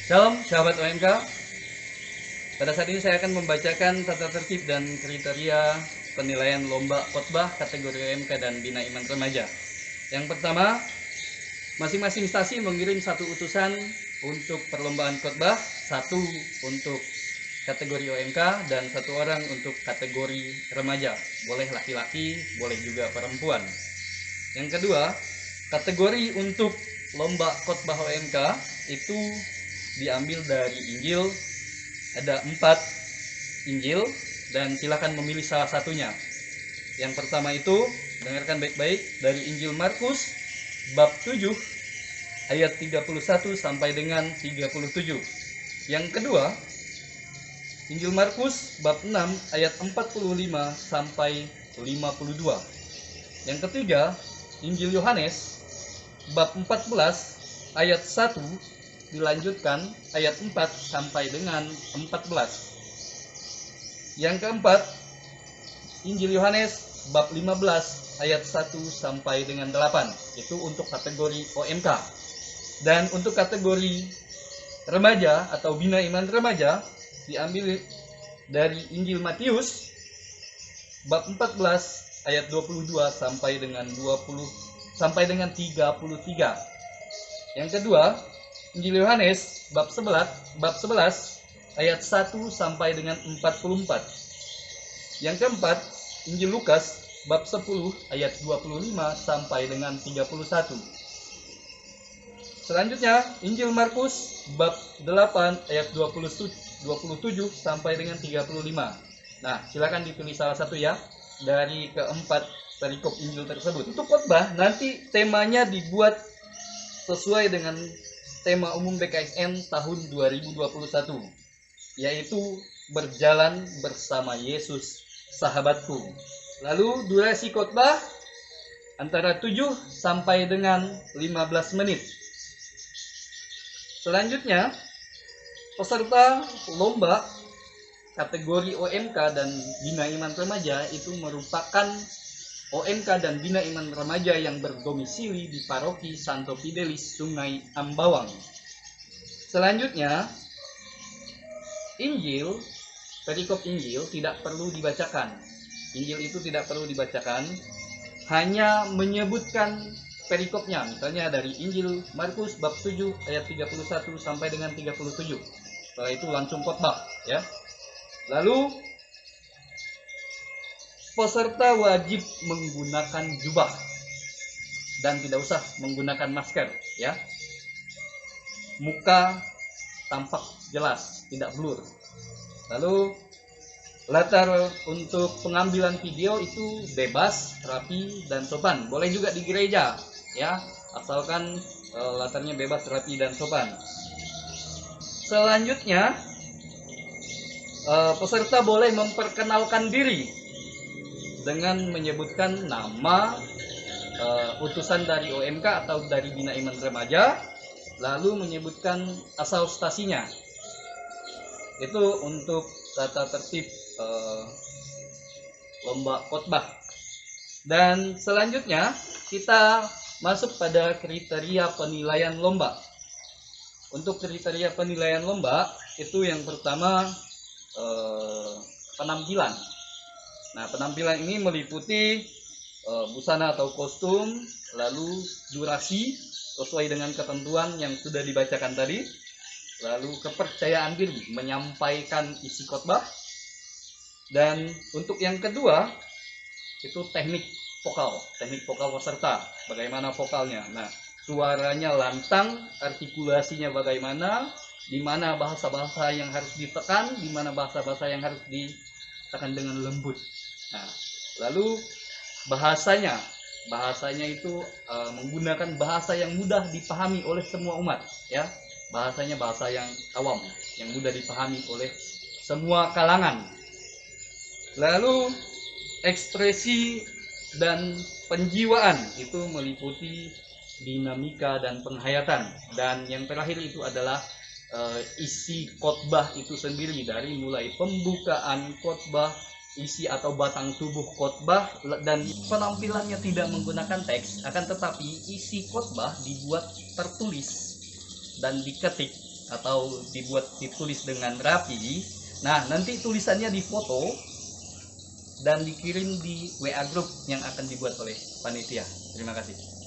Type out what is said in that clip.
Shalom sahabat OMK. Pada saat ini saya akan membacakan tata tertib dan kriteria penilaian lomba khotbah kategori OMK dan Bina Iman Remaja. Yang pertama, masing-masing stasi mengirim satu utusan untuk perlombaan khotbah, satu untuk kategori OMK dan satu orang untuk kategori remaja. Boleh laki-laki, boleh juga perempuan. Yang kedua, kategori untuk lomba khotbah OMK itu diambil dari Injil. Ada 4 Injil dan silakan memilih salah satunya. Yang pertama itu, dengarkan baik-baik, dari Injil Markus bab 7 ayat 31 sampai dengan 37. Yang kedua, Injil Markus bab 6 ayat 45 sampai 52. Yang ketiga, Injil Yohanes bab 14 ayat 1 dilanjutkan ayat 4 sampai dengan 14. Yang keempat, Injil Yohanes bab 15 ayat 1 sampai dengan 8. Itu untuk kategori OMK. Dan untuk kategori remaja atau Bina Iman Remaja diambil dari Injil Matius bab 14 ayat 22 sampai dengan 33. Yang kedua, Injil Yohanes bab 11 ayat 1 sampai dengan 44. Yang keempat, Injil Lukas bab 10 ayat 25 sampai dengan 31. Selanjutnya, Injil Markus bab 8 ayat 27 sampai dengan 35. Nah, silakan dipilih salah satu ya dari keempat perikop Injil tersebut. Untuk khotbah nanti temanya dibuat sesuai dengan tema umum BKSN tahun 2021, yaitu berjalan bersama Yesus sahabatku. Lalu durasi khotbah antara 7 sampai dengan 15 menit. Selanjutnya, peserta lomba kategori OMK dan Bina Iman Remaja itu merupakan OMK dan Bina Iman Remaja yang berdomisili di Paroki Santo Fidelis Sungai Ambawang. Selanjutnya, Injil, perikop Injil tidak perlu dibacakan. Injil itu tidak perlu dibacakan, hanya menyebutkan perikopnya. Misalnya dari Injil Markus bab 7 ayat 31 sampai dengan 37. Setelah itu langsung khotbah ya. Lalu peserta wajib menggunakan jubah dan tidak usah menggunakan masker ya. Muka tampak jelas, tidak blur. Lalu latar untuk pengambilan video itu bebas, rapi dan sopan. Boleh juga di gereja ya, asalkan latarnya bebas, rapi dan sopan. Selanjutnya, peserta boleh memperkenalkan diri dengan menyebutkan nama, utusan dari OMK atau dari Bina Iman Remaja, lalu menyebutkan asal stasinya. Itu untuk tata tertib lomba khotbah. Dan selanjutnya kita masuk pada kriteria penilaian lomba. Untuk kriteria penilaian lomba itu yang pertama penampilan. Nah, penampilan ini meliputi busana atau kostum, lalu durasi sesuai dengan ketentuan yang sudah dibacakan tadi, lalu kepercayaan diri menyampaikan isi khotbah, dan untuk yang kedua itu teknik vokal peserta, bagaimana vokalnya. Nah, suaranya lantang, artikulasinya bagaimana, di mana bahasa-bahasa yang harus ditekan, di mana bahasa-bahasa yang harus ditekan dengan lembut. Nah, lalu bahasanya itu menggunakan bahasa yang mudah dipahami oleh semua umat ya. Bahasanya bahasa yang awam, yang mudah dipahami oleh semua kalangan. Lalu ekspresi dan penjiwaan itu meliputi dinamika dan penghayatan. Dan yang terakhir itu adalah isi khotbah itu sendiri, dari mulai pembukaan khotbah, isi atau batang tubuh khotbah, dan penampilannya tidak menggunakan teks, akan tetapi isi khotbah dibuat tertulis dan diketik atau ditulis dengan rapi. Nah, nanti tulisannya difoto dan dikirim di WA group yang akan dibuat oleh panitia. Terima kasih.